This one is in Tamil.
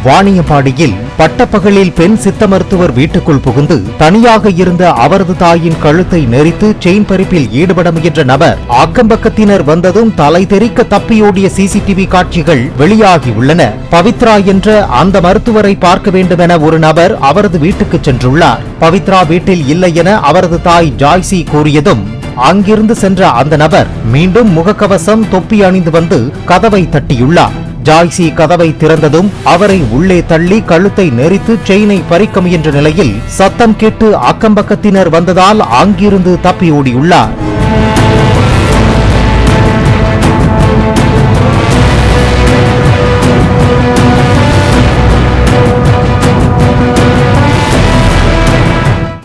வாணியம்பாடியில் பட்டப்பகலில் பெண் சித்த மருத்துவர் வீட்டுக்குள் புகுந்து தனியாக இருந்த அவரது தாயின் கழுத்தை நெரித்து செயின் பறிப்பில் ஈடுபட முயன்ற நபர் அக்கம்பக்கத்தினர் வந்ததும் தலை தெறிக்க தப்பியோடிய சிசிடிவி காட்சிகள் வெளியாகியுள்ளன. பவித்ரா என்ற அந்த மருத்துவரை பார்க்க வேண்டும் என ஒரு நபர் அவரது வீட்டுக்கு சென்றுள்ளார். பவித்ரா வீட்டில் இல்லை என அவரது தாய் ஜாய்சி கூறியதும் அங்கிருந்து சென்ற அந்த நபர் மீண்டும் முகக்கவசம் தொப்பி அணிந்து வந்து கதவை தட்டியுள்ளார். ஜாய்சி கதவை திறந்ததும் அவரை உள்ளே தள்ளி கழுத்தை நெரித்து செயினை பறிக்க முயன்ற நிலையில் சத்தம் கேட்டு அக்கம்பக்கத்தினர் வந்ததால் அங்கிருந்து தப்பி ஓடியுள்ளார்.